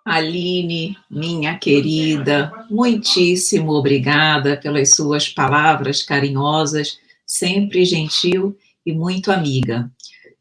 Aline, minha querida, muitíssimo obrigada pelas suas palavras carinhosas, sempre gentil e muito amiga.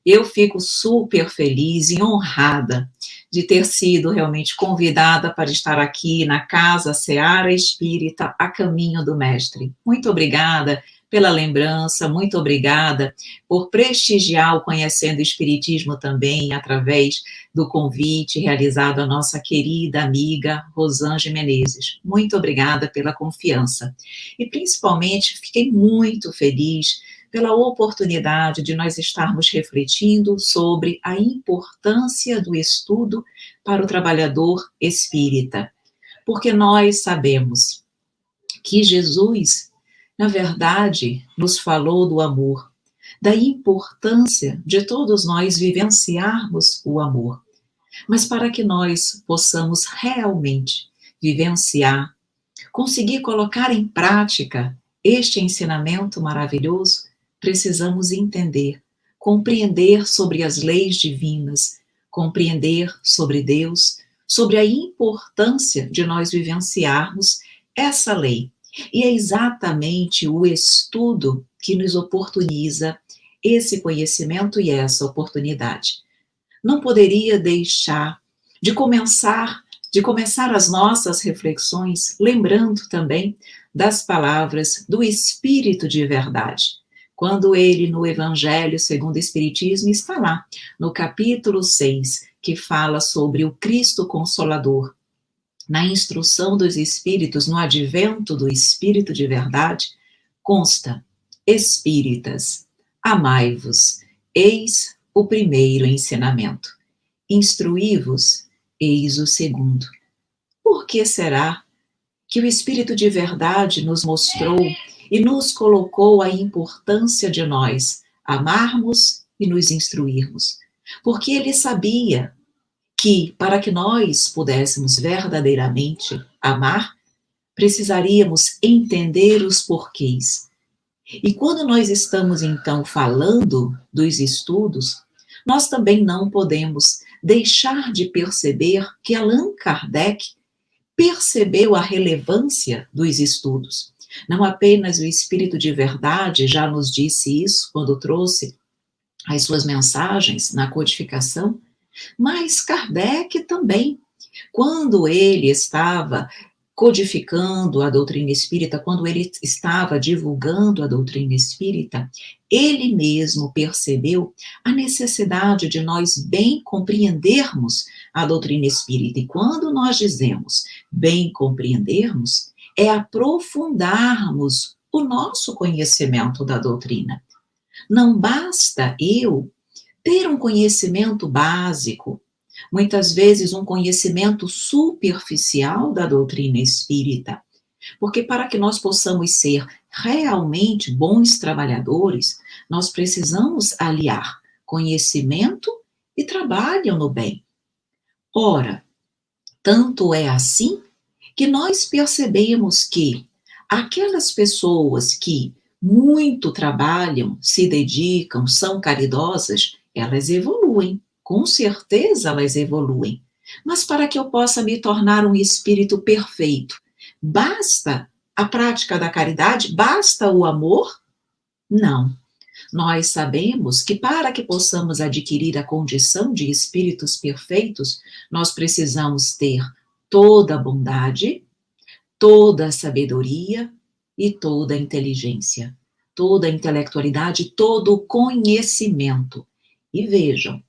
Eu fico super feliz e honrada de ter sido realmente convidada para estar aqui na Casa Seara Espírita a caminho do Mestre. Muito obrigada pela lembrança, muito obrigada por prestigiar o Conhecendo o Espiritismo também através do convite realizado à nossa querida amiga Rosângela Menezes. Muito obrigada pela confiança. E principalmente fiquei muito feliz pela oportunidade de nós estarmos refletindo sobre a importância do estudo para o trabalhador espírita. Porque nós sabemos que Jesus, na verdade, nos falou do amor, da importância de todos nós vivenciarmos o amor. Mas para que nós possamos realmente vivenciar, conseguir colocar em prática este ensinamento maravilhoso, precisamos entender, compreender sobre as leis divinas, compreender sobre Deus, sobre a importância de nós vivenciarmos essa lei. E é exatamente o estudo que nos oportuniza esse conhecimento e essa oportunidade. Não poderia deixar de começar as nossas reflexões lembrando também das palavras do Espírito de verdade. Quando ele, no Evangelho segundo o Espiritismo, está lá, no capítulo 6, que fala sobre o Cristo Consolador, na instrução dos Espíritos, no advento do Espírito de verdade, consta: Espíritas, amai-vos, eis o primeiro ensinamento. Instruí-vos, eis o segundo. Por que será que o Espírito de verdade nos mostrou e nos colocou a importância de nós amarmos e nos instruirmos? Porque ele sabia que, para que nós pudéssemos verdadeiramente amar, precisaríamos entender os porquês. E quando nós estamos, então, falando dos estudos, nós também não podemos deixar de perceber que Allan Kardec percebeu a relevância dos estudos. Não apenas o Espírito de Verdade já nos disse isso quando trouxe as suas mensagens na codificação, mas Kardec também, quando ele estava codificando a doutrina espírita, quando ele estava divulgando a doutrina espírita, ele mesmo percebeu a necessidade de nós bem compreendermos a doutrina espírita. E quando nós dizemos bem compreendermos, é aprofundarmos o nosso conhecimento da doutrina. Não basta eu ter um conhecimento básico, muitas vezes um conhecimento superficial da doutrina espírita, porque para que nós possamos ser realmente bons trabalhadores, nós precisamos aliar conhecimento e trabalho no bem. Ora, tanto é assim que nós percebemos que aquelas pessoas que muito trabalham, se dedicam, são caridosas, elas evoluem, com certeza elas evoluem. Mas para que eu possa me tornar um espírito perfeito, basta a prática da caridade? Basta o amor? Não. Nós sabemos que para que possamos adquirir a condição de espíritos perfeitos, nós precisamos ter toda a bondade, toda a sabedoria e toda a inteligência, toda a intelectualidade, todo o conhecimento. E vejam,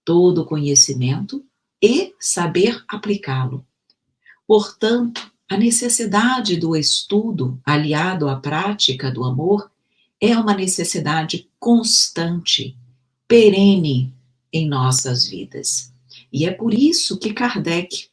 todo o conhecimento e saber aplicá-lo. Portanto, a necessidade do estudo, aliado à prática do amor, é uma necessidade constante, perene em nossas vidas. E é por isso que Kardec,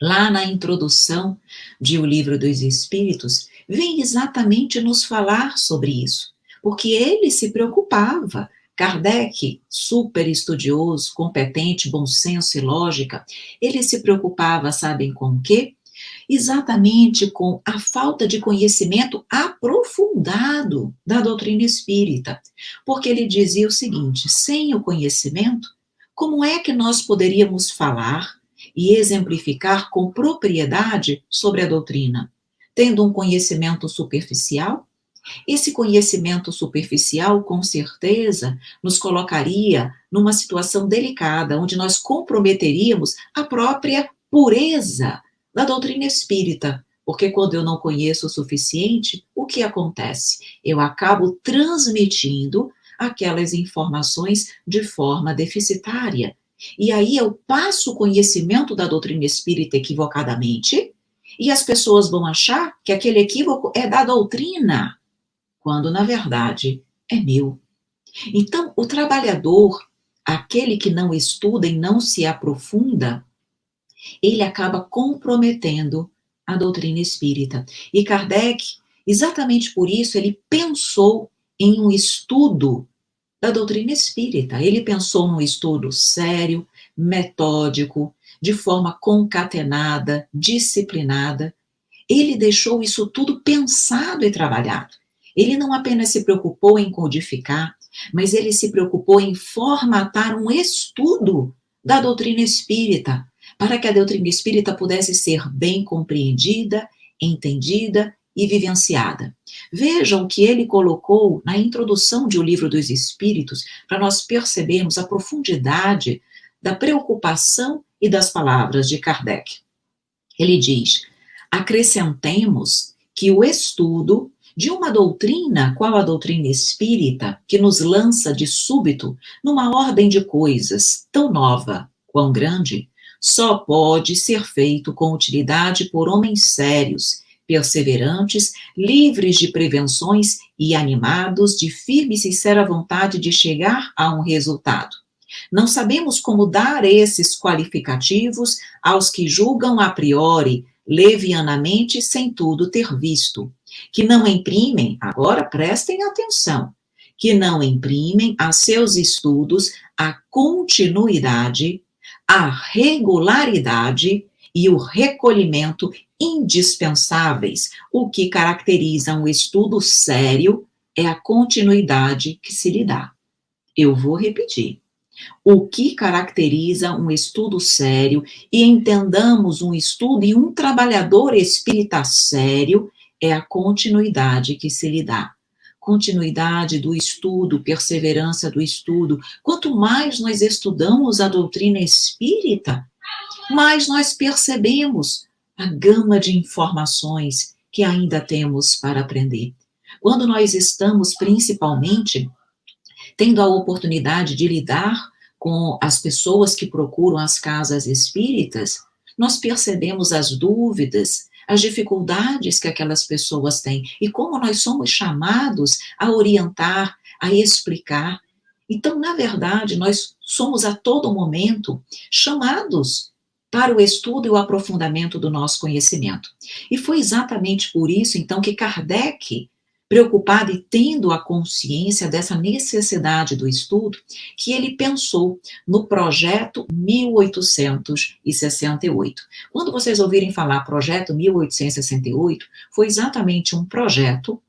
lá na introdução de O Livro dos Espíritos, vem exatamente nos falar sobre isso, porque ele se preocupava. Kardec, super estudioso, competente, bom senso e lógica, ele se preocupava, sabem com o quê? Exatamente com a falta de conhecimento aprofundado da doutrina espírita, porque ele dizia o seguinte: sem o conhecimento, como é que nós poderíamos falar e exemplificar com propriedade sobre a doutrina, tendo um conhecimento superficial. Esse conhecimento superficial, com certeza, nos colocaria numa situação delicada, onde nós comprometeríamos a própria pureza da doutrina espírita. Porque quando eu não conheço o suficiente, o que acontece? Eu acabo transmitindo aquelas informações de forma deficitária. E aí eu passo o conhecimento da doutrina espírita equivocadamente, e as pessoas vão achar que aquele equívoco é da doutrina, quando na verdade é meu. Então, o trabalhador, aquele que não estuda e não se aprofunda, ele acaba comprometendo a doutrina espírita. E Kardec, exatamente por isso, ele pensou em um estudo da doutrina espírita. Ele pensou num estudo sério, metódico, de forma concatenada, disciplinada. Ele deixou isso tudo pensado e trabalhado. Ele não apenas se preocupou em codificar, mas ele se preocupou em formatar um estudo da doutrina espírita, para que a doutrina espírita pudesse ser bem compreendida, entendida e vivenciada. Vejam o que ele colocou na introdução de O Livro dos Espíritos, para nós percebermos a profundidade da preocupação e das palavras de Kardec. Ele diz: acrescentemos que o estudo de uma doutrina, qual a doutrina espírita, que nos lança de súbito numa ordem de coisas tão nova, quão grande, só pode ser feito com utilidade por homens sérios, perseverantes, livres de prevenções e animados de firme e sincera vontade de chegar a um resultado. Não sabemos como dar esses qualificativos aos que julgam a priori, levianamente, sem tudo ter visto, que não imprimem, agora prestem atenção, que não imprimem a seus estudos a continuidade, a regularidade e o recolhimento indispensáveis. O que caracteriza um estudo sério é a continuidade que se lhe dá. Eu vou repetir. O que caracteriza um estudo sério, e entendamos um estudo e um trabalhador espírita sério, é a continuidade que se lhe dá. Continuidade do estudo, perseverança do estudo. Quanto mais nós estudamos a doutrina espírita, mais nós percebemos a gama de informações que ainda temos para aprender. Quando nós estamos, principalmente, tendo a oportunidade de lidar com as pessoas que procuram as casas espíritas, nós percebemos as dúvidas, as dificuldades que aquelas pessoas têm e como nós somos chamados a orientar, a explicar. Então, na verdade, nós somos a todo momento chamados para o estudo e o aprofundamento do nosso conhecimento. E foi exatamente por isso, então, que Kardec, preocupado e tendo a consciência dessa necessidade do estudo, que ele pensou no projeto 1868. Quando vocês ouvirem falar projeto 1868, foi exatamente um projeto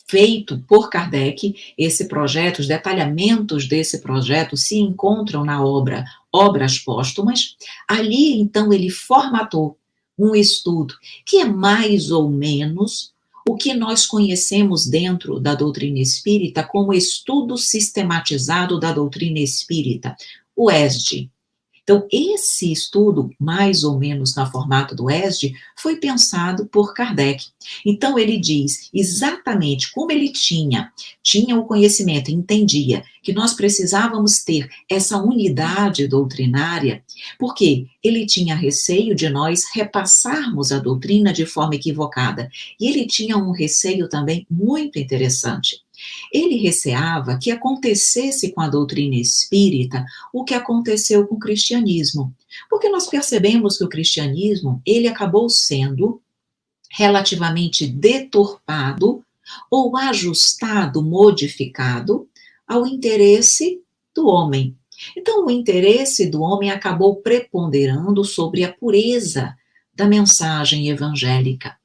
feito por Kardec. Esse projeto, os detalhamentos desse projeto se encontram na obra Obras Póstumas. Ali, então, ele formatou um estudo que é mais ou menos o que nós conhecemos dentro da doutrina espírita como estudo sistematizado da doutrina espírita, o ESD. Então, esse estudo, mais ou menos no formato do ESD, foi pensado por Kardec. Então, ele diz exatamente como ele tinha o conhecimento, entendia que nós precisávamos ter essa unidade doutrinária, porque ele tinha receio de nós repassarmos a doutrina de forma equivocada. E ele tinha um receio também muito interessante. Ele receava que acontecesse com a doutrina espírita o que aconteceu com o cristianismo, porque nós percebemos que o cristianismo, ele acabou sendo relativamente deturpado ou ajustado, modificado ao interesse do homem. Então, o interesse do homem acabou preponderando sobre a pureza da mensagem evangélica.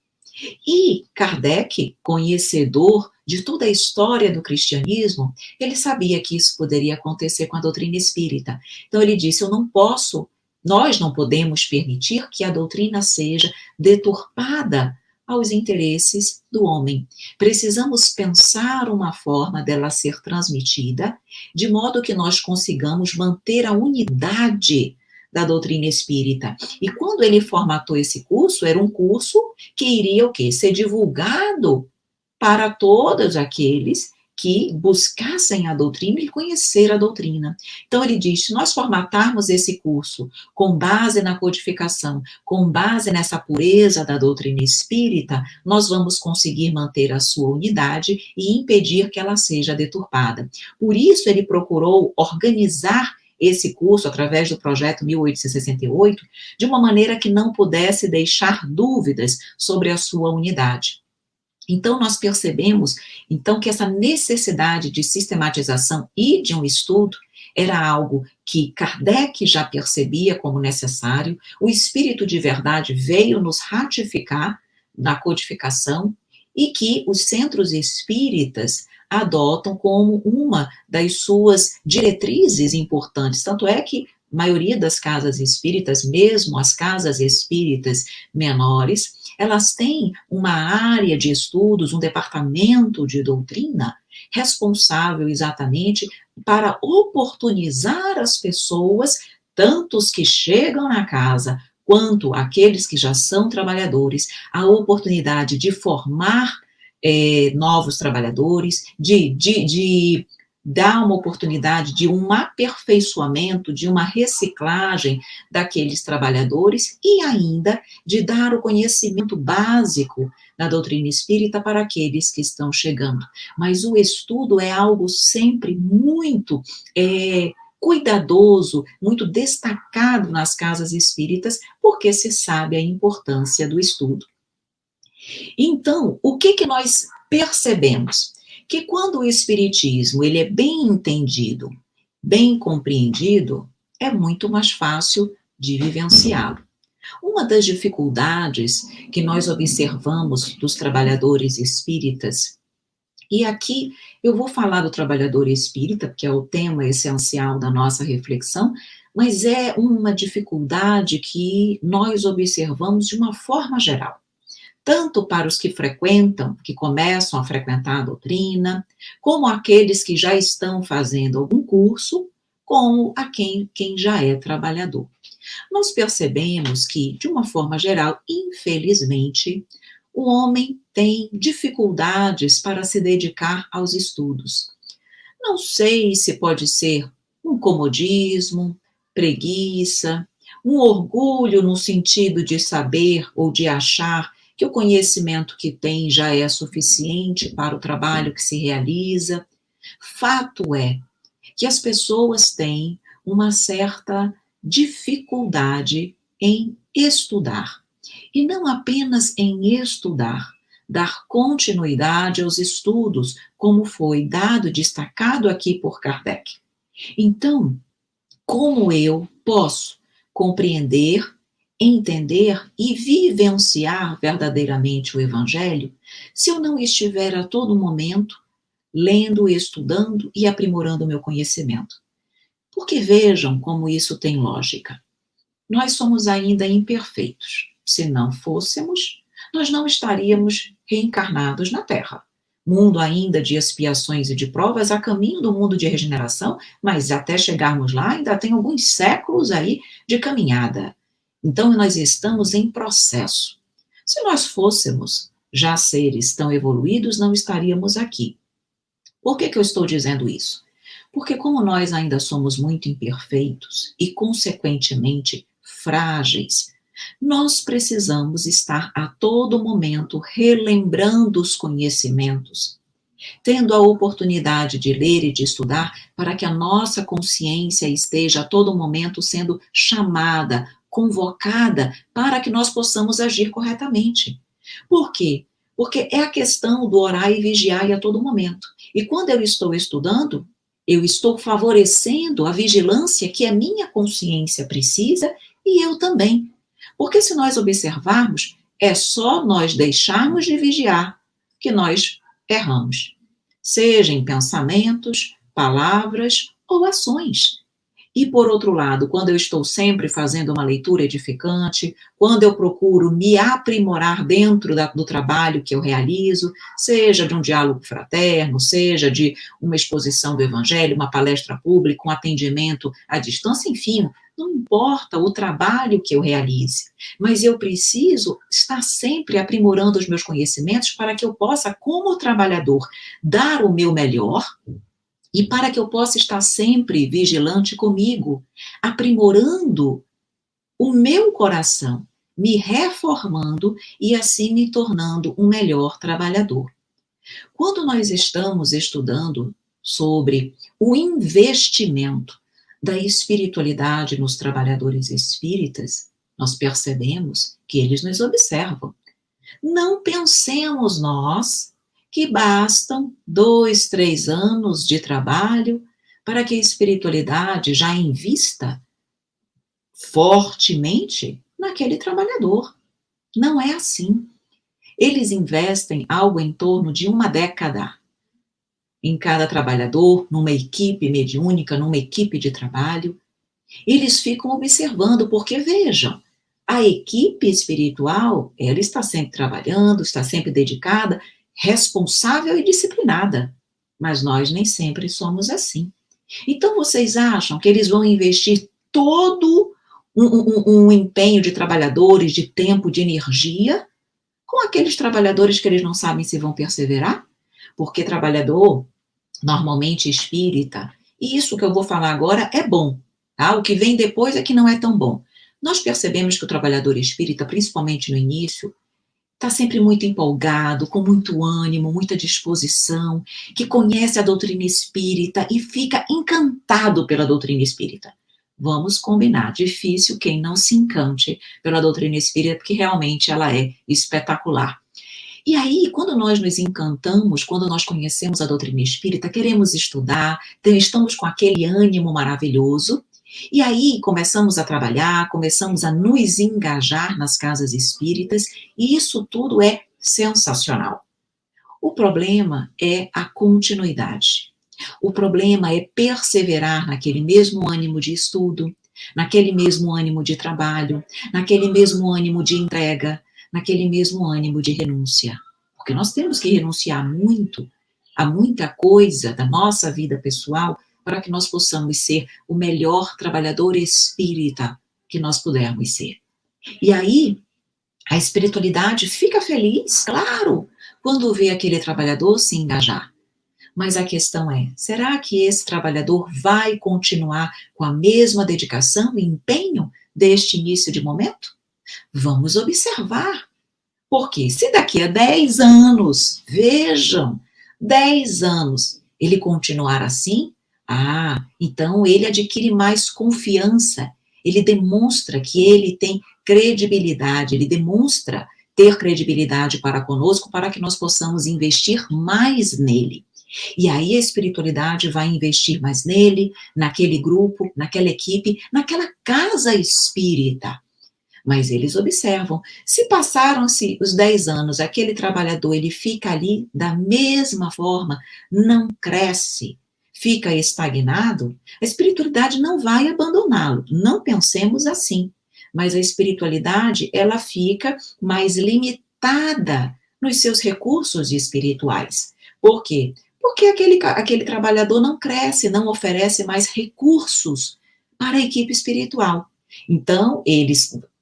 E Kardec, conhecedor de toda a história do cristianismo, ele sabia que isso poderia acontecer com a doutrina espírita. Então ele disse, eu não posso Nós não podemos permitir que a doutrina seja deturpada aos interesses do homem. Precisamos pensar uma forma dela ser transmitida, de modo que nós consigamos manter a unidade da doutrina espírita. E quando ele formatou esse curso, era um curso que iria o quê? Ser divulgado para todos aqueles que buscassem a doutrina e conhecer a doutrina. Então ele diz, se nós formatarmos esse curso com base na codificação, com base nessa pureza da doutrina espírita, nós vamos conseguir manter a sua unidade e impedir que ela seja deturpada. Por isso ele procurou organizar esse curso, através do projeto 1868, de uma maneira que não pudesse deixar dúvidas sobre a sua unidade. Então, nós percebemos, então, que essa necessidade de sistematização e de um estudo era algo que Kardec já percebia como necessário, o Espírito de Verdade veio nos ratificar na codificação e que os centros espíritas adotam como uma das suas diretrizes importantes. Tanto é que a maioria das casas espíritas, mesmo as casas espíritas menores, elas têm uma área de estudos, um departamento de doutrina responsável exatamente para oportunizar as pessoas, tanto os que chegam na casa, quanto aqueles que já são trabalhadores, a oportunidade de formar novos trabalhadores, de dar uma oportunidade de um aperfeiçoamento, de uma reciclagem daqueles trabalhadores e ainda de dar o conhecimento básico da doutrina espírita para aqueles que estão chegando. Mas o estudo é algo sempre muito cuidadoso, muito destacado nas casas espíritas, porque se sabe a importância do estudo. Então, o que nós percebemos? Que quando o espiritismo ele é bem entendido, bem compreendido, é muito mais fácil de vivenciá-lo. Uma das dificuldades que nós observamos dos trabalhadores espíritas, e aqui eu vou falar do trabalhador espírita, porque é o tema essencial da nossa reflexão, mas é uma dificuldade que nós observamos de uma forma geral. Tanto para os que frequentam, que começam a frequentar a doutrina, como aqueles que já estão fazendo algum curso, como a quem já é trabalhador. Nós percebemos que, de uma forma geral, infelizmente, o homem tem dificuldades para se dedicar aos estudos. Não sei se pode ser um comodismo, preguiça, um orgulho no sentido de saber ou de achar que o conhecimento que tem já é suficiente para o trabalho que se realiza. Fato é que as pessoas têm uma certa dificuldade em estudar. E não apenas em estudar, dar continuidade aos estudos, como foi dado, destacado aqui por Kardec. Então, como eu posso compreender, entender e vivenciar verdadeiramente o Evangelho se eu não estiver a todo momento lendo, estudando e aprimorando o meu conhecimento? Porque vejam como isso tem lógica. Nós somos ainda imperfeitos. Se não fôssemos, nós não estaríamos reencarnados na Terra. Mundo ainda de expiações e de provas, a caminho do mundo de regeneração, mas até chegarmos lá ainda tem alguns séculos aí de caminhada. Então nós estamos em processo. Se nós fôssemos já seres tão evoluídos, não estaríamos aqui. Por que eu estou dizendo isso? Porque como nós ainda somos muito imperfeitos e, consequentemente, frágeis, nós precisamos estar a todo momento relembrando os conhecimentos, tendo a oportunidade de ler e de estudar para que a nossa consciência esteja a todo momento sendo chamada, convocada, para que nós possamos agir corretamente. Por quê? Porque é a questão do orar e vigiar a todo momento. E quando eu estou estudando, eu estou favorecendo a vigilância que a minha consciência precisa e eu também. Porque se nós observarmos, é só nós deixarmos de vigiar que nós erramos. Seja em pensamentos, palavras ou ações. E, por outro lado, quando eu estou sempre fazendo uma leitura edificante, quando eu procuro me aprimorar dentro do trabalho que eu realizo, seja de um diálogo fraterno, seja de uma exposição do evangelho, uma palestra pública, um atendimento à distância, enfim, não importa o trabalho que eu realize, mas eu preciso estar sempre aprimorando os meus conhecimentos para que eu possa, como trabalhador, dar o meu melhor e para que eu possa estar sempre vigilante comigo, aprimorando o meu coração, me reformando e assim me tornando um melhor trabalhador. Quando nós estamos estudando sobre o investimento da espiritualidade nos trabalhadores espíritas, nós percebemos que eles nos observam. Não pensemos nós que bastam 2, 3 anos de trabalho para que a espiritualidade já invista fortemente naquele trabalhador. Não é assim. Eles investem algo em torno de 1 década em cada trabalhador, numa equipe mediúnica, numa equipe de trabalho. Eles ficam observando, porque vejam, a equipe espiritual, ela está sempre trabalhando, está sempre dedicada, responsável e disciplinada. Mas nós nem sempre somos assim. Então, vocês acham que eles vão investir todo um empenho de trabalhadores, de tempo, de energia, com aqueles trabalhadores que eles não sabem se vão perseverar? Porque trabalhador, normalmente espírita, e isso que eu vou falar agora é bom, tá? O que vem depois é que não é tão bom. Nós percebemos que o trabalhador espírita, principalmente no início, está sempre muito empolgado, com muito ânimo, muita disposição, que conhece a doutrina espírita e fica encantado pela doutrina espírita. Vamos combinar, difícil quem não se encante pela doutrina espírita, porque realmente ela é espetacular. E aí, quando nós nos encantamos, quando nós conhecemos a doutrina espírita, queremos estudar, estamos com aquele ânimo maravilhoso, e aí começamos a trabalhar, começamos a nos engajar nas casas espíritas, e isso tudo é sensacional. O problema é a continuidade. O problema é perseverar naquele mesmo ânimo de estudo, naquele mesmo ânimo de trabalho, naquele mesmo ânimo de entrega, naquele mesmo ânimo de renúncia. Porque nós temos que renunciar muito a muita coisa da nossa vida pessoal para que nós possamos ser o melhor trabalhador espírita que nós pudermos ser. E aí, a espiritualidade fica feliz, claro, quando vê aquele trabalhador se engajar. Mas a questão é, será que esse trabalhador vai continuar com a mesma dedicação e empenho deste início de momento? Vamos observar. Porque se daqui a 10 anos, vejam, 10 anos, ele continuar assim, então ele adquire mais confiança, ele demonstra que ele tem credibilidade, ele demonstra ter credibilidade para conosco, para que nós possamos investir mais nele. E aí a espiritualidade vai investir mais nele, naquele grupo, naquela equipe, naquela casa espírita. Mas eles observam, se passaram-se os 10 anos, aquele trabalhador, ele fica ali da mesma forma, não cresce, fica estagnado, a espiritualidade não vai abandoná-lo, não pensemos assim. Mas a espiritualidade, ela fica mais limitada nos seus recursos espirituais. Por quê? Porque aquele trabalhador não cresce, não oferece mais recursos para a equipe espiritual. Então,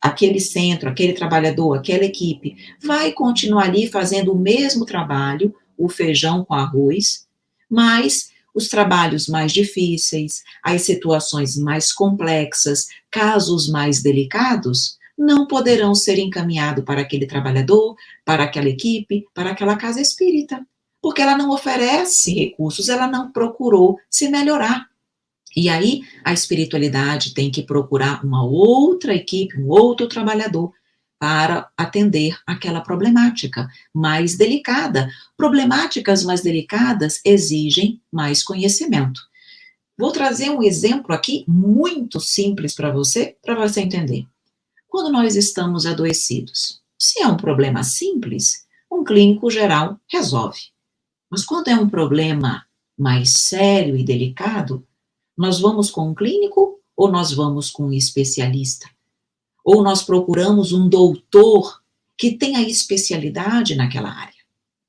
aquele centro, aquele trabalhador, aquela equipe, vai continuar ali fazendo o mesmo trabalho, o feijão com arroz, mas os trabalhos mais difíceis, as situações mais complexas, casos mais delicados, não poderão ser encaminhados para aquele trabalhador, para aquela equipe, para aquela casa espírita, porque ela não oferece recursos, ela não procurou se melhorar. E aí, a espiritualidade tem que procurar uma outra equipe, um outro trabalhador, para atender aquela problemática mais delicada. Problemáticas mais delicadas exigem mais conhecimento. Vou trazer um exemplo aqui muito simples para você entender. Quando nós estamos adoecidos, se é um problema simples, um clínico geral resolve. Mas quando é um problema mais sério e delicado, nós vamos com um clínico ou nós vamos com um especialista? Ou nós procuramos um doutor que tenha especialidade naquela área?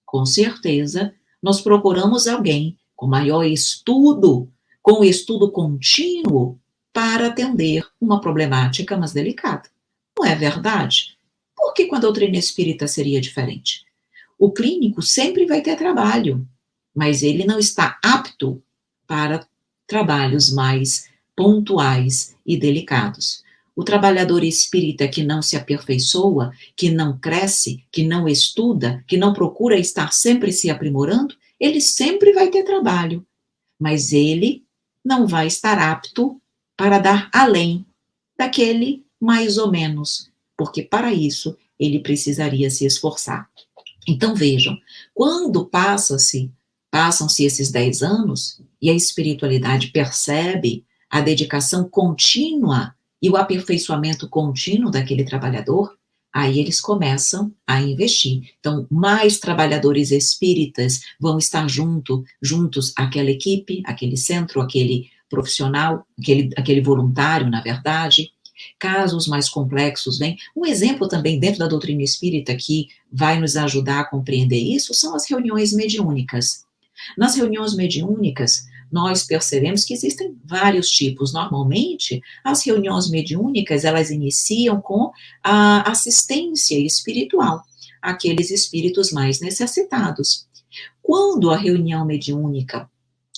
Com certeza, nós procuramos alguém com maior estudo, com estudo contínuo, para atender uma problemática mais delicada. Não é verdade? Por que com a doutrina espírita seria diferente? O clínico sempre vai ter trabalho, mas ele não está apto para trabalhos mais pontuais e delicados. O trabalhador espírita que não se aperfeiçoa, que não cresce, que não estuda, que não procura estar sempre se aprimorando, ele sempre vai ter trabalho, mas ele não vai estar apto para dar além daquele mais ou menos, porque para isso ele precisaria se esforçar. Então vejam, quando passam-se esses 10 anos e a espiritualidade percebe a dedicação contínua e o aperfeiçoamento contínuo daquele trabalhador, aí eles começam a investir. Então, mais trabalhadores espíritas vão estar juntos àquela equipe, aquele centro, aquele profissional, aquele voluntário, na verdade. Casos mais complexos vêm. Um exemplo também dentro da doutrina espírita que vai nos ajudar a compreender isso são as reuniões mediúnicas. Nas reuniões mediúnicas, nós percebemos que existem vários tipos. Normalmente, as reuniões mediúnicas, elas iniciam com a assistência espiritual, àqueles espíritos mais necessitados. Quando a reunião mediúnica,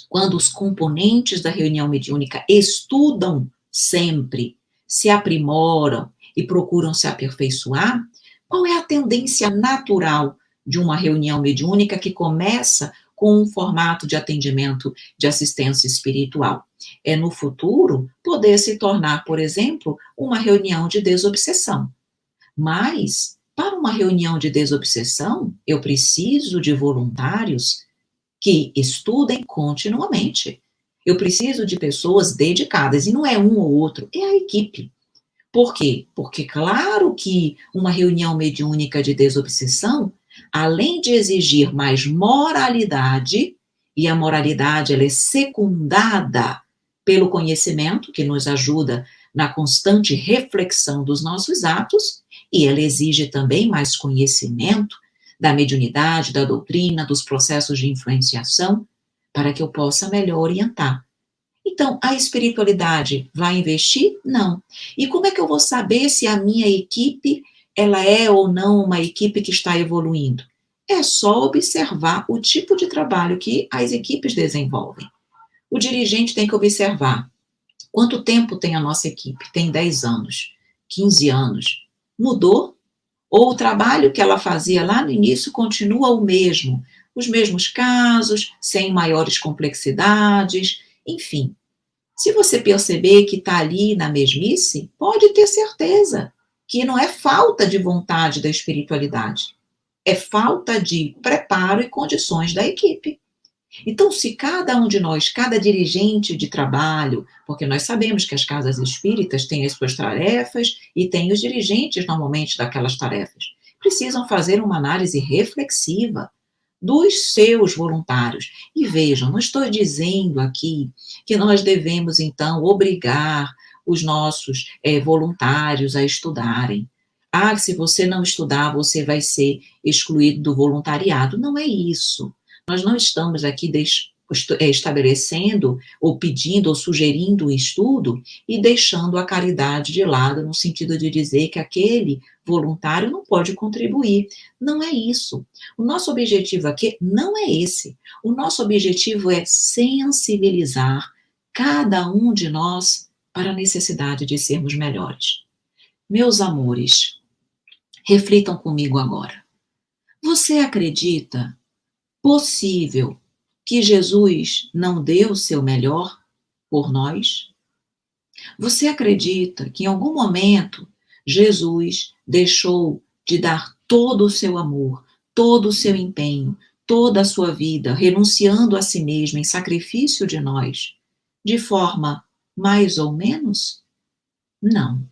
quando os componentes da reunião mediúnica estudam sempre, se aprimoram e procuram se aperfeiçoar, qual é a tendência natural de uma reunião mediúnica que começa com um formato de atendimento de assistência espiritual? É no futuro poder se tornar, por exemplo, uma reunião de desobsessão. Mas, para uma reunião de desobsessão, eu preciso de voluntários que estudem continuamente. Eu preciso de pessoas dedicadas, e não é um ou outro, é a equipe. Por quê? Porque claro que uma reunião mediúnica de desobsessão, além de exigir mais moralidade, e a moralidade ela é secundada pelo conhecimento, que nos ajuda na constante reflexão dos nossos atos, e ela exige também mais conhecimento da mediunidade, da doutrina, dos processos de influenciação, para que eu possa melhor orientar. Então, a espiritualidade vai investir? Não. E como é que eu vou saber se a minha equipe, ela é ou não uma equipe que está evoluindo? É só observar o tipo de trabalho que as equipes desenvolvem. O dirigente tem que observar quanto tempo tem a nossa equipe. Tem 10 anos, 15 anos. Mudou? Ou o trabalho que ela fazia lá no início continua o mesmo? Os mesmos casos, sem maiores complexidades, enfim. Se você perceber que está ali na mesmice, pode ter certeza que não é falta de vontade da espiritualidade, é falta de preparo e condições da equipe. Então, se cada um de nós, cada dirigente de trabalho, porque nós sabemos que as casas espíritas têm as suas tarefas e têm os dirigentes normalmente daquelas tarefas, precisam fazer uma análise reflexiva dos seus voluntários. E vejam, não estou dizendo aqui que nós devemos, então, obrigar os nossos voluntários a estudarem. Ah, se você não estudar, você vai ser excluído do voluntariado. Não é isso. Nós não estamos aqui estabelecendo, ou pedindo, ou sugerindo um estudo e deixando a caridade de lado, no sentido de dizer que aquele voluntário não pode contribuir. Não é isso. O nosso objetivo aqui não é esse. O nosso objetivo é sensibilizar cada um de nós para a necessidade de sermos melhores. Meus amores, reflitam comigo agora. Você acredita possível que Jesus não deu o seu melhor por nós? Você acredita que em algum momento Jesus deixou de dar todo o seu amor, todo o seu empenho, toda a sua vida, renunciando a si mesmo em sacrifício de nós, de forma mais ou menos? Não.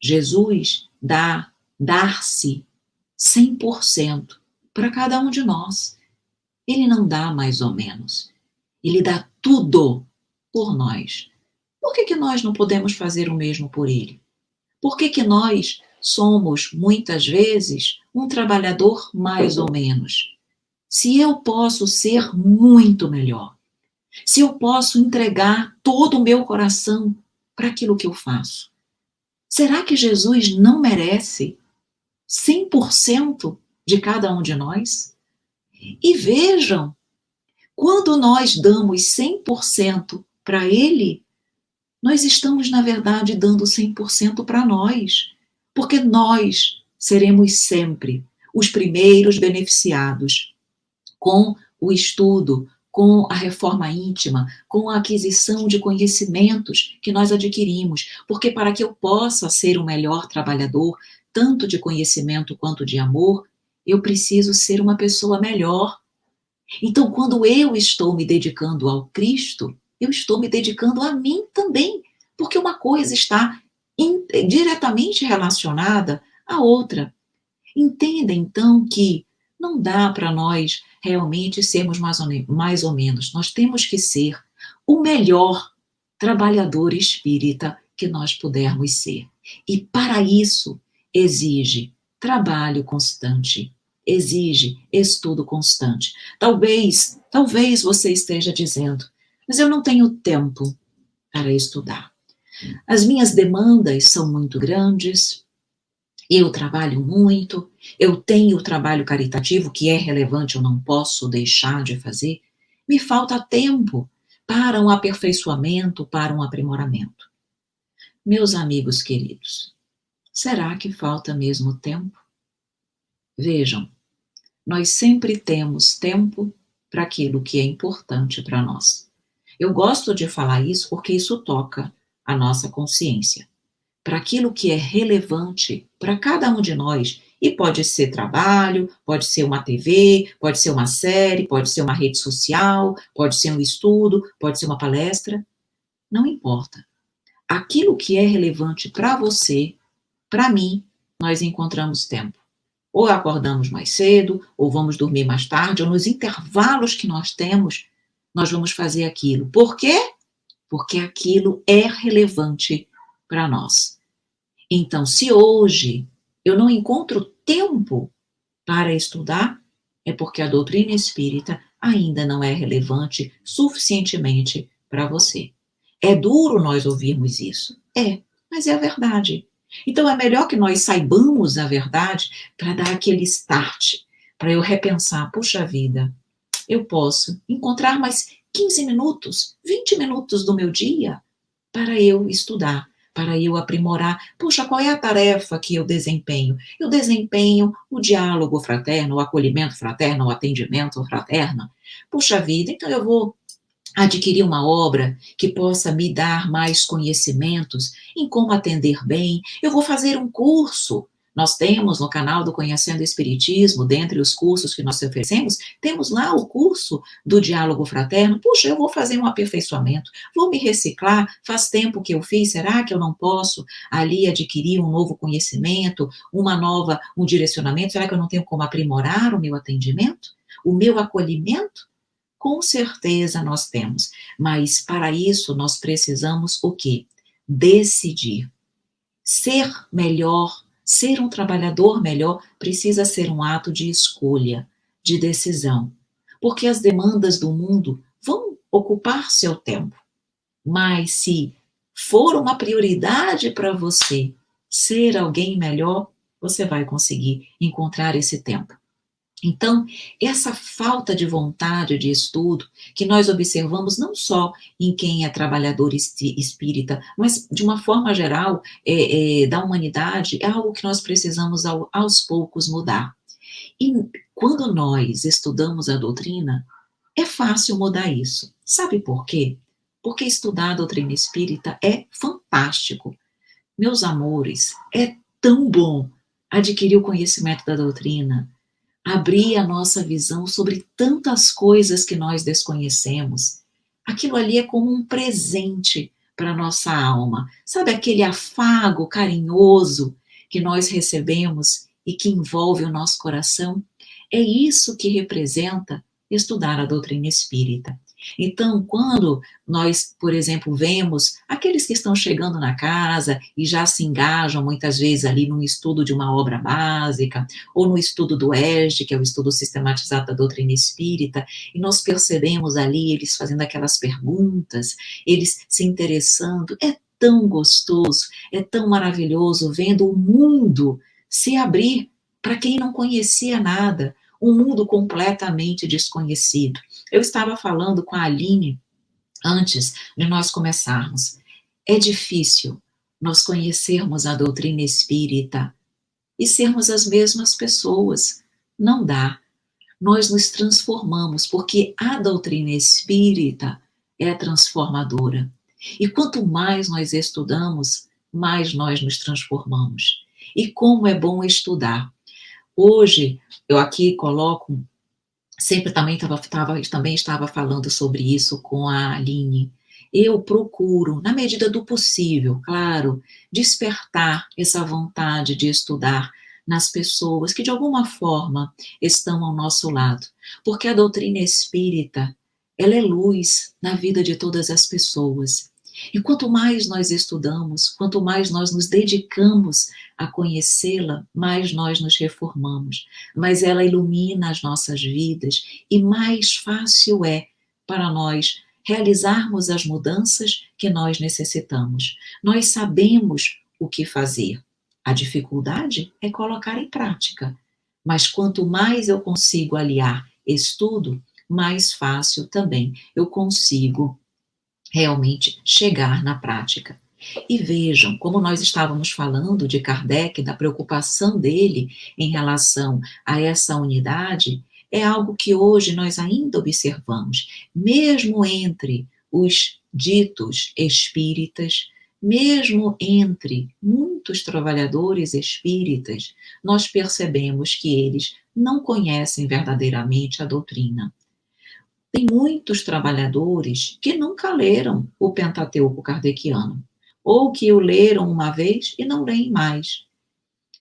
Jesus dar-se 100% para cada um de nós. Ele não dá mais ou menos. Ele dá tudo por nós. Por que nós não podemos fazer o mesmo por ele? Por que nós somos, muitas vezes, um trabalhador mais ou menos? Se eu posso ser muito melhor, se eu posso entregar todo o meu coração para aquilo que eu faço, será que Jesus não merece 100% de cada um de nós? E vejam, quando nós damos 100% para Ele, nós estamos, na verdade, dando 100% para nós, porque nós seremos sempre os primeiros beneficiados com o estudo, com a reforma íntima, com a aquisição de conhecimentos que nós adquirimos, porque para que eu possa ser um melhor trabalhador, tanto de conhecimento quanto de amor, eu preciso ser uma pessoa melhor. Então, quando eu estou me dedicando ao Cristo, eu estou me dedicando a mim também, porque uma coisa está diretamente relacionada à outra. Entenda, então, que não dá para nós realmente sermos mais ou menos. Nós temos que ser o melhor trabalhador espírita que nós pudermos ser. E para isso exige trabalho constante, exige estudo constante. Talvez você esteja dizendo, mas eu não tenho tempo para estudar. As minhas demandas são muito grandes, eu trabalho muito, eu tenho o trabalho caritativo que é relevante, eu não posso deixar de fazer. Me falta tempo para um aperfeiçoamento, para um aprimoramento. Meus amigos queridos, será que falta mesmo tempo? Vejam, nós sempre temos tempo para aquilo que é importante para nós. Eu gosto de falar isso porque isso toca a nossa consciência. Para aquilo que é relevante para cada um de nós. E pode ser trabalho, pode ser uma TV, pode ser uma série, pode ser uma rede social, pode ser um estudo, pode ser uma palestra. Não importa. Aquilo que é relevante para você, para mim, nós encontramos tempo. Ou acordamos mais cedo, ou vamos dormir mais tarde, ou nos intervalos que nós temos, nós vamos fazer aquilo. Por quê? Porque aquilo é relevante para nós. Então, se hoje eu não encontro tempo para estudar, é porque a doutrina espírita ainda não é relevante suficientemente para você. É duro nós ouvirmos isso? É, mas é a verdade. Então, é melhor que nós saibamos a verdade para dar aquele start, para eu repensar, puxa vida, eu posso encontrar mais 15 minutos, 20 minutos do meu dia para eu estudar, para eu aprimorar. Puxa, qual é a tarefa que eu desempenho? Eu desempenho o diálogo fraterno, o acolhimento fraterno, o atendimento fraterno. Puxa vida, então eu vou adquirir uma obra que possa me dar mais conhecimentos em como atender bem. Eu vou fazer um curso. Nós temos no canal do Conhecendo o Espiritismo, dentre os cursos que nós oferecemos, temos lá o curso do Diálogo Fraterno. Puxa, eu vou fazer um aperfeiçoamento, vou me reciclar, faz tempo que eu fiz, será que eu não posso ali adquirir um novo conhecimento, um direcionamento? Será que eu não tenho como aprimorar o meu atendimento? O meu acolhimento? Com certeza nós temos, mas para isso nós precisamos o quê? Decidir. Ser melhor, ser um trabalhador melhor, precisa ser um ato de escolha, de decisão. Porque as demandas do mundo vão ocupar seu tempo. Mas se for uma prioridade para você ser alguém melhor, você vai conseguir encontrar esse tempo. Então, essa falta de vontade de estudo que nós observamos não só em quem é trabalhador espírita, mas de uma forma geral da humanidade, é algo que nós precisamos aos poucos mudar. E quando nós estudamos a doutrina, é fácil mudar isso. Sabe por quê? Porque estudar a doutrina espírita é fantástico. Meus amores, é tão bom adquirir o conhecimento da doutrina, abrir a nossa visão sobre tantas coisas que nós desconhecemos. Aquilo ali é como um presente para a nossa alma. Sabe aquele afago carinhoso que nós recebemos e que envolve o nosso coração? É isso que representa estudar a doutrina espírita. Então, quando nós, por exemplo, vemos aqueles que estão chegando na casa e já se engajam muitas vezes ali no estudo de uma obra básica, ou no estudo do ESD, que é o estudo sistematizado da doutrina espírita, e nós percebemos ali eles fazendo aquelas perguntas, eles se interessando, é tão gostoso, é tão maravilhoso vendo o mundo se abrir para quem não conhecia nada, um mundo completamente desconhecido. Eu estava falando com a Aline antes de nós começarmos. É difícil nós conhecermos a doutrina espírita e sermos as mesmas pessoas. Não dá. Nós nos transformamos, porque a doutrina espírita é transformadora. E quanto mais nós estudamos, mais nós nos transformamos. E como é bom estudar. Hoje, eu aqui coloco, sempre também estava falando sobre isso com a Aline. Eu procuro, na medida do possível, claro, despertar essa vontade de estudar nas pessoas que de alguma forma estão ao nosso lado. Porque a doutrina espírita, ela é luz na vida de todas as pessoas. E quanto mais nós estudamos, quanto mais nós nos dedicamos a conhecê-la, mais nós nos reformamos. Mas ela ilumina as nossas vidas e mais fácil é para nós realizarmos as mudanças que nós necessitamos. Nós sabemos o que fazer. A dificuldade é colocar em prática. Mas quanto mais eu consigo aliar estudo, mais fácil também eu consigo realmente chegar na prática. E vejam, como nós estávamos falando de Kardec, da preocupação dele em relação a essa unidade, é algo que hoje nós ainda observamos, mesmo entre os ditos espíritas, mesmo entre muitos trabalhadores espíritas, nós percebemos que eles não conhecem verdadeiramente a doutrina. Tem muitos trabalhadores que nunca leram o Pentateuco kardeciano, ou que o leram uma vez e não leem mais.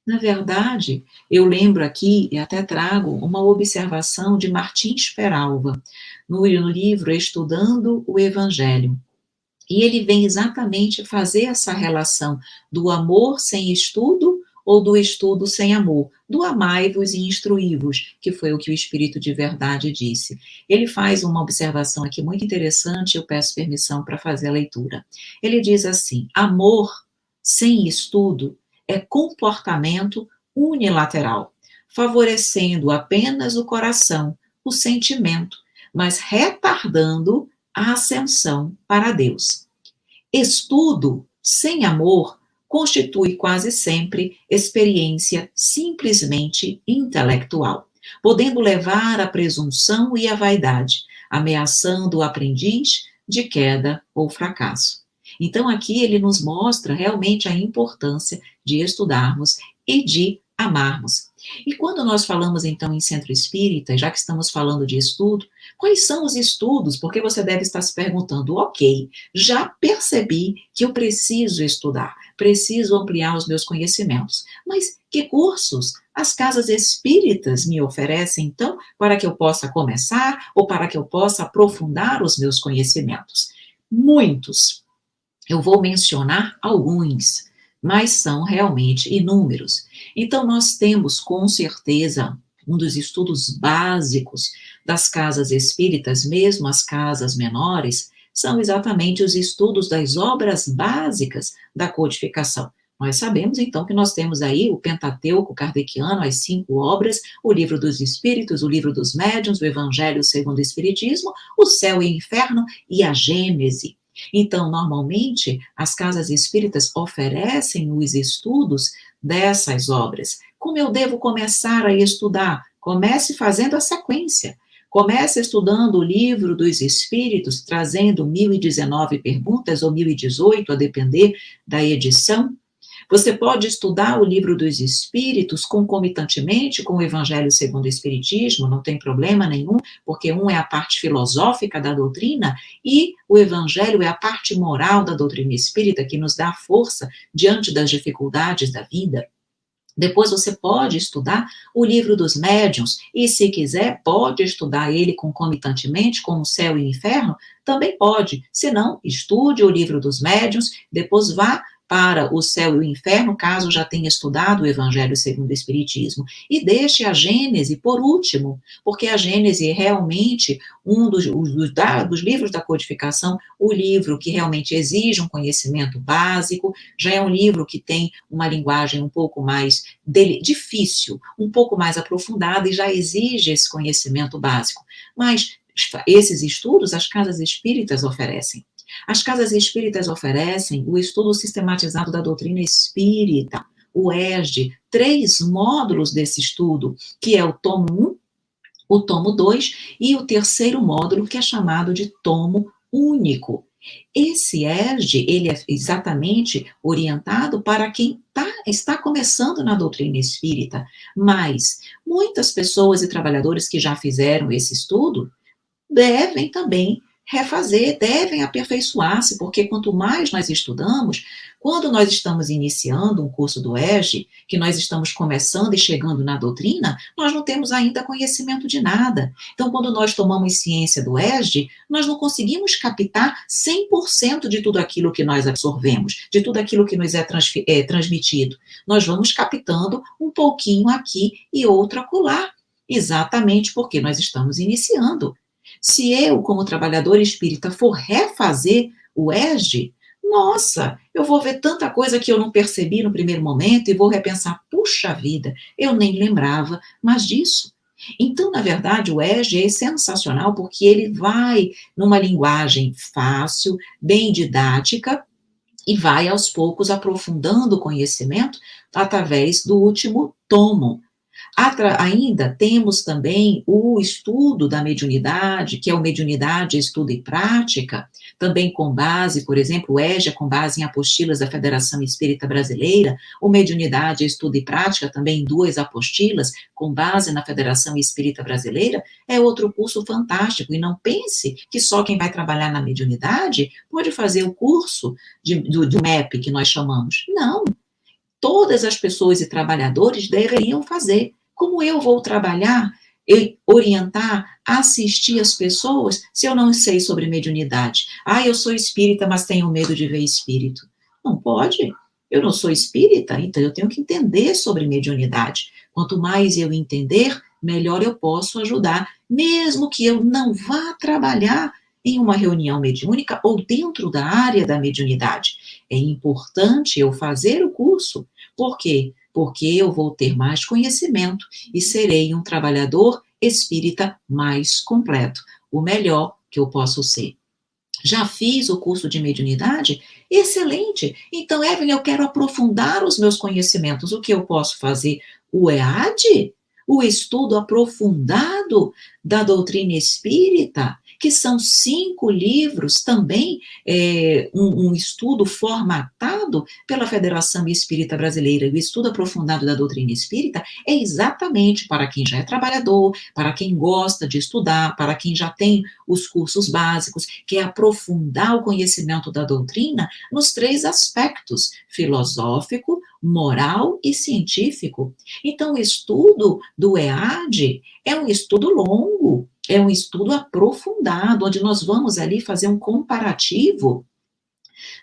Na verdade, eu lembro aqui, e até trago, uma observação de Martins Peralva, no livro Estudando o Evangelho. E ele vem exatamente fazer essa relação do amor sem estudo ou do estudo sem amor, do amai-vos e instruí-vos, que foi o que o Espírito de Verdade disse. Ele faz uma observação aqui muito interessante, eu peço permissão para fazer a leitura. Ele diz assim: amor sem estudo é comportamento unilateral, favorecendo apenas o coração, o sentimento, mas retardando a ascensão para Deus. Estudo sem amor constitui quase sempre experiência simplesmente intelectual, podendo levar à presunção e à vaidade, ameaçando o aprendiz de queda ou fracasso. Então, aqui ele nos mostra realmente a importância de estudarmos e de amarmos. E quando nós falamos, então, em centro espírita, já que estamos falando de estudo, quais são os estudos? Porque você deve estar se perguntando, ok, já percebi que eu preciso estudar, preciso ampliar os meus conhecimentos, mas que cursos as casas espíritas me oferecem, então, para que eu possa começar ou para que eu possa aprofundar os meus conhecimentos? Muitos. Eu vou mencionar alguns, mas são realmente inúmeros. Então, nós temos, com certeza, um dos estudos básicos das casas espíritas, mesmo as casas menores, são exatamente os estudos das obras básicas da codificação. Nós sabemos, então, que nós temos aí o Pentateuco kardeciano, as 5 obras, o Livro dos Espíritos, o Livro dos Médiuns, o Evangelho segundo o Espiritismo, o Céu e o Inferno e a Gênese. Então, normalmente, as casas espíritas oferecem os estudos dessas obras. Como eu devo começar a estudar? Comece fazendo a sequência. Comece estudando o Livro dos Espíritos, trazendo 1019 perguntas ou 1018, a depender da edição. Você pode estudar o Livro dos Espíritos concomitantemente com o Evangelho segundo o Espiritismo, não tem problema nenhum, porque um é a parte filosófica da doutrina e o Evangelho é a parte moral da doutrina espírita, que nos dá força diante das dificuldades da vida. Depois você pode estudar o livro dos médiuns, e se quiser, pode estudar ele concomitantemente com o céu e o inferno, também pode. Se não, estude o livro dos médiuns, depois vá para o céu e o inferno, caso já tenha estudado o Evangelho segundo o Espiritismo. E deixe a Gênese por último, porque a Gênese é realmente um dos livros da codificação, o livro que realmente exige um conhecimento básico, já é um livro que tem uma linguagem um pouco mais difícil, um pouco mais aprofundada e já exige esse conhecimento básico. Mas esses estudos as casas espíritas oferecem. As casas espíritas oferecem o estudo sistematizado da doutrina espírita, o ESD, 3 módulos desse estudo, que é o tomo 1, o tomo 2 e o terceiro módulo, que é chamado de tomo único. Esse ESD, ele é exatamente orientado para quem está começando na doutrina espírita, mas muitas pessoas e trabalhadores que já fizeram esse estudo devem também refazer, devem aperfeiçoar-se, porque quanto mais nós estudamos, quando nós estamos iniciando um curso do ESG, que nós estamos começando e chegando na doutrina, nós não temos ainda conhecimento de nada. Então, quando nós tomamos ciência do ESG, nós não conseguimos captar 100% de tudo aquilo que nós absorvemos, de tudo aquilo que nos é transmitido. Nós vamos captando um pouquinho aqui e outro acolá, exatamente porque nós estamos iniciando. Se eu, como trabalhador espírita, for refazer o ESG, nossa, eu vou ver tanta coisa que eu não percebi no primeiro momento e vou repensar, puxa vida, eu nem lembrava mais disso. Então, na verdade, o ESG é sensacional porque ele vai numa linguagem fácil, bem didática, e vai aos poucos aprofundando o conhecimento através do último tomo. Ainda temos também o estudo da mediunidade, que é o Mediunidade, Estudo e Prática, também com base, por exemplo, o EJA, com base em apostilas da Federação Espírita Brasileira, o Mediunidade, Estudo e Prática, também em 2 apostilas, com base na Federação Espírita Brasileira, é outro curso fantástico, e não pense que só quem vai trabalhar na mediunidade pode fazer o curso do MEP, que nós chamamos. Não, todas as pessoas e trabalhadores deveriam fazer. Como eu vou trabalhar, orientar, assistir as pessoas, se eu não sei sobre mediunidade? Ah, eu sou espírita, mas tenho medo de ver espírito. Não pode. Eu não sou espírita, então eu tenho que entender sobre mediunidade. Quanto mais eu entender, melhor eu posso ajudar, mesmo que eu não vá trabalhar em uma reunião mediúnica ou dentro da área da mediunidade. É importante eu fazer o curso. Por quê? Porque eu vou ter mais conhecimento e serei um trabalhador espírita mais completo, o melhor que eu posso ser. Já fiz o curso de mediunidade? Excelente! Então, Evelyn, eu quero aprofundar os meus conhecimentos. O que eu posso fazer? O EAD? O estudo aprofundado da doutrina espírita, que são 5 livros também, um estudo formatado pela Federação Espírita Brasileira. O estudo aprofundado da doutrina espírita é exatamente para quem já é trabalhador, para quem gosta de estudar, para quem já tem os cursos básicos, que é aprofundar o conhecimento da doutrina nos 3 aspectos: filosófico, moral e científico. Então, o estudo do EAD é um estudo longo, é um estudo aprofundado, onde nós vamos ali fazer um comparativo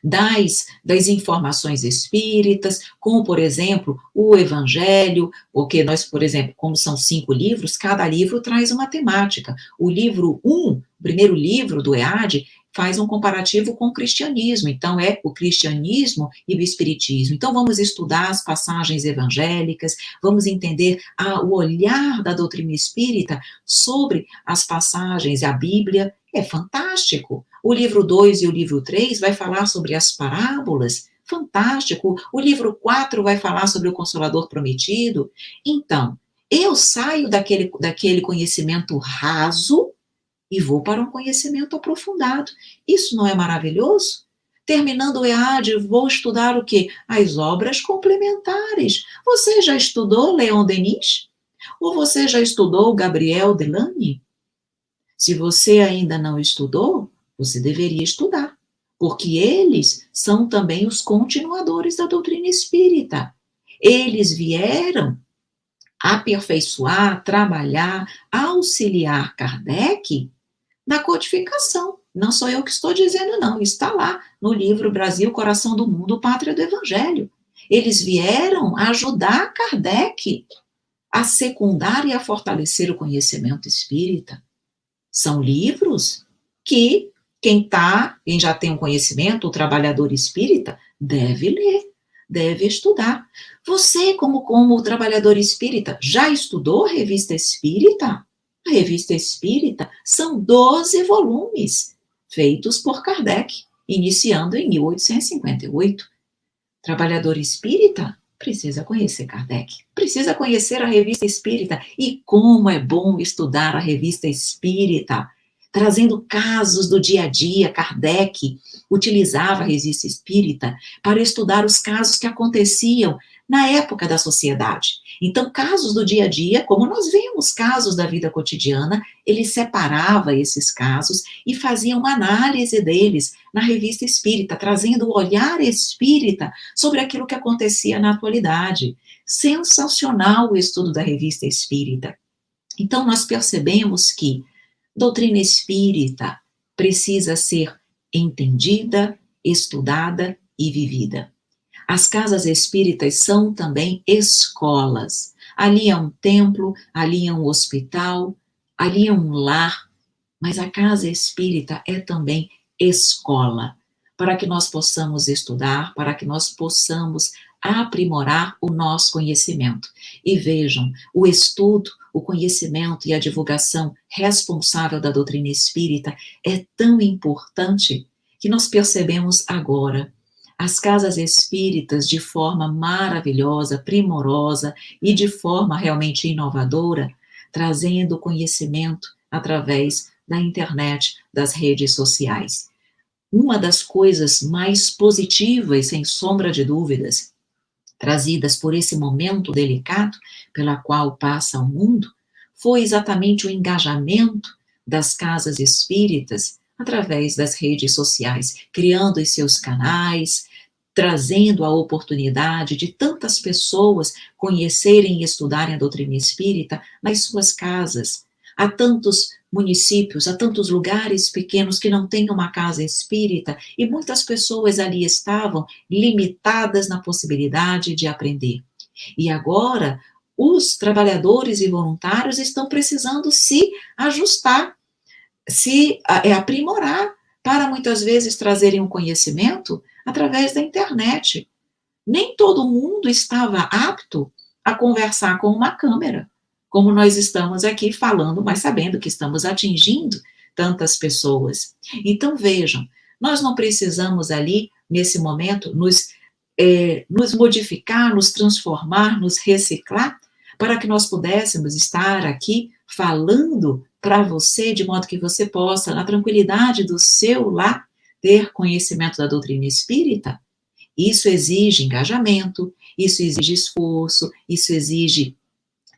das informações espíritas, com, por exemplo, o Evangelho, porque nós, por exemplo, como são 5 livros, cada livro traz uma temática. O livro 1, o primeiro livro do EAD, faz um comparativo com o cristianismo, então é o cristianismo e o espiritismo. Então vamos estudar as passagens evangélicas, vamos entender o olhar da doutrina espírita sobre as passagens, a Bíblia, é fantástico. O livro 2 e o livro 3 vai falar sobre as parábolas, fantástico. O livro 4 vai falar sobre o Consolador Prometido. Então, eu saio daquele conhecimento raso e vou para um conhecimento aprofundado. Isso não é maravilhoso? Terminando o EAD, vou estudar o quê? As obras complementares. Você já estudou Leon Denis? Ou você já estudou Gabriel Delany? Se você ainda não estudou, você deveria estudar, porque eles são também os continuadores da doutrina espírita. Eles vieram aperfeiçoar, trabalhar, auxiliar Kardec na codificação. Não sou eu que estou dizendo, não. Está lá no livro Brasil, Coração do Mundo, Pátria do Evangelho. Eles vieram ajudar Kardec a secundar e a fortalecer o conhecimento espírita. São livros que quem já tem um conhecimento, o trabalhador espírita, deve ler, deve estudar. Você, como trabalhador espírita, já estudou a Revista Espírita? A Revista Espírita são 12 volumes, feitos por Kardec, iniciando em 1858. Trabalhador espírita precisa conhecer Kardec, precisa conhecer a Revista Espírita. E como é bom estudar a Revista Espírita, trazendo casos do dia a dia. Kardec utilizava a Revista Espírita para estudar os casos que aconteciam na época da sociedade. Então, casos do dia a dia, como nós vemos casos da vida cotidiana, ele separava esses casos e fazia uma análise deles na Revista Espírita, trazendo o olhar espírita sobre aquilo que acontecia na atualidade. Sensacional o estudo da Revista Espírita. Então, nós percebemos que doutrina espírita precisa ser entendida, estudada e vivida. As casas espíritas são também escolas. Ali é um templo, ali é um hospital, ali é um lar, mas a casa espírita é também escola, para que nós possamos estudar, para que nós possamos aprimorar o nosso conhecimento. E vejam, o estudo, o conhecimento e a divulgação responsável da doutrina espírita é tão importante que nós percebemos agora as casas espíritas de forma maravilhosa, primorosa e de forma realmente inovadora, trazendo conhecimento através da internet, das redes sociais. Uma das coisas mais positivas, sem sombra de dúvidas, trazidas por esse momento delicado pela qual passa o mundo, foi exatamente o engajamento das casas espíritas através das redes sociais, criando os seus canais, trazendo a oportunidade de tantas pessoas conhecerem e estudarem a doutrina espírita nas suas casas. Há tantos municípios, há tantos lugares pequenos que não têm uma casa espírita e muitas pessoas ali estavam limitadas na possibilidade de aprender. E agora, os trabalhadores e voluntários estão precisando se ajustar, se aprimorar, para muitas vezes trazerem um conhecimento através da internet. Nem todo mundo estava apto a conversar com uma câmera, como nós estamos aqui falando, mas sabendo que estamos atingindo tantas pessoas. Então, vejam, nós não precisamos ali, nesse momento, nos modificar, nos transformar, nos reciclar, para que nós pudéssemos estar aqui falando para você, de modo que você possa, na tranquilidade do seu lar, ter conhecimento da doutrina espírita. Isso exige engajamento, isso exige esforço, isso exige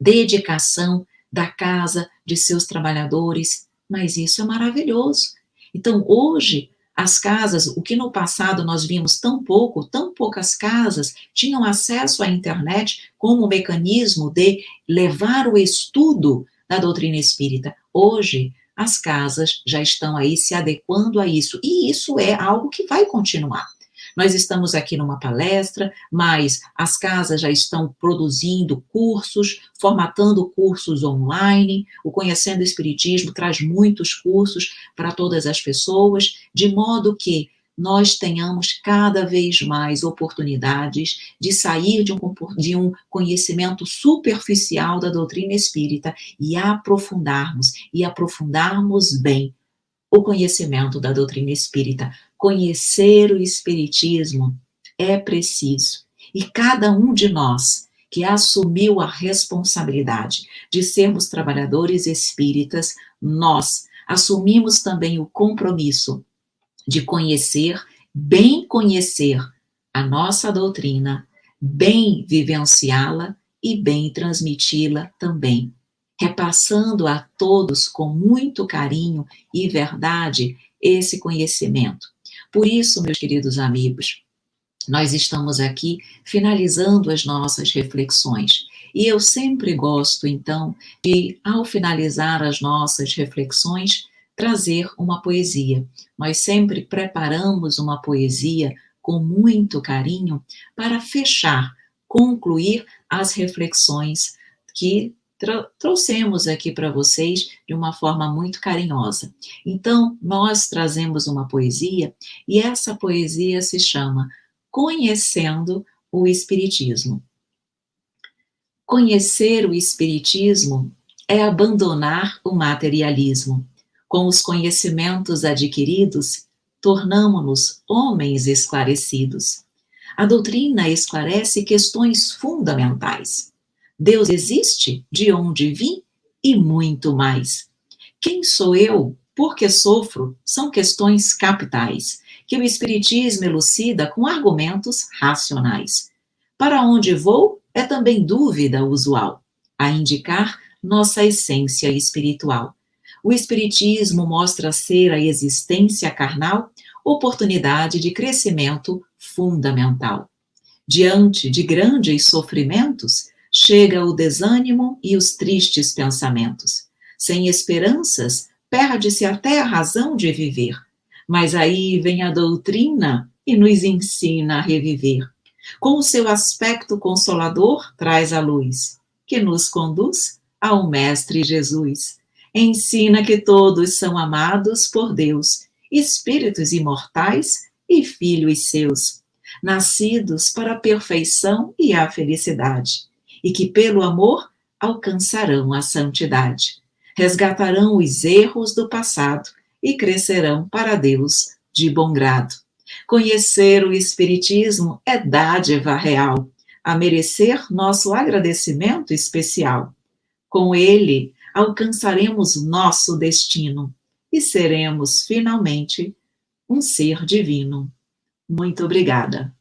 dedicação da casa, de seus trabalhadores, mas isso é maravilhoso. Então, hoje, as casas, o que no passado nós vimos tão poucas casas tinham acesso à internet como mecanismo de levar o estudo da doutrina espírita. Hoje, as casas já estão aí se adequando a isso, e isso é algo que vai continuar. Nós estamos aqui numa palestra, mas as casas já estão produzindo cursos, formatando cursos online. O Conhecendo o Espiritismo traz muitos cursos para todas as pessoas, de modo que nós tenhamos cada vez mais oportunidades de sair de um conhecimento superficial da doutrina espírita e aprofundarmos bem o conhecimento da doutrina espírita. Conhecer o espiritismo é preciso. E cada um de nós que assumiu a responsabilidade de sermos trabalhadores espíritas, nós assumimos também o compromisso de bem conhecer a nossa doutrina, bem vivenciá-la e bem transmiti-la também, repassando a todos com muito carinho e verdade esse conhecimento. Por isso, meus queridos amigos, Nós estamos aqui finalizando as nossas reflexões. E eu sempre gosto, então, de, ao finalizar as nossas reflexões, trazer uma poesia. Nós sempre preparamos uma poesia com muito carinho para fechar, concluir as reflexões que trouxemos aqui para vocês de uma forma muito carinhosa. Então, nós trazemos uma poesia e essa poesia se chama Conhecendo o Espiritismo. Conhecer o Espiritismo é abandonar o materialismo. Com os conhecimentos adquiridos, tornamo-nos homens esclarecidos. A doutrina esclarece questões fundamentais. Deus existe? De onde vim? E muito mais. Quem sou eu? Por que sofro? São questões capitais, que o Espiritismo elucida com argumentos racionais. Para onde vou? É também dúvida usual, a indicar nossa essência espiritual. O Espiritismo mostra ser a existência carnal oportunidade de crescimento fundamental. Diante de grandes sofrimentos, chega o desânimo e os tristes pensamentos. Sem esperanças, perde-se até a razão de viver. Mas aí vem a doutrina e nos ensina a reviver. Com o seu aspecto consolador, traz a luz, que nos conduz ao Mestre Jesus. Ensina que todos são amados por Deus, espíritos imortais e filhos seus, nascidos para a perfeição e a felicidade, e que pelo amor alcançarão a santidade, resgatarão os erros do passado e crescerão para Deus de bom grado. Conhecer o Espiritismo é dádiva real, a merecer nosso agradecimento especial. Com ele, alcançaremos nosso destino e seremos, finalmente, um ser divino. Muito obrigada.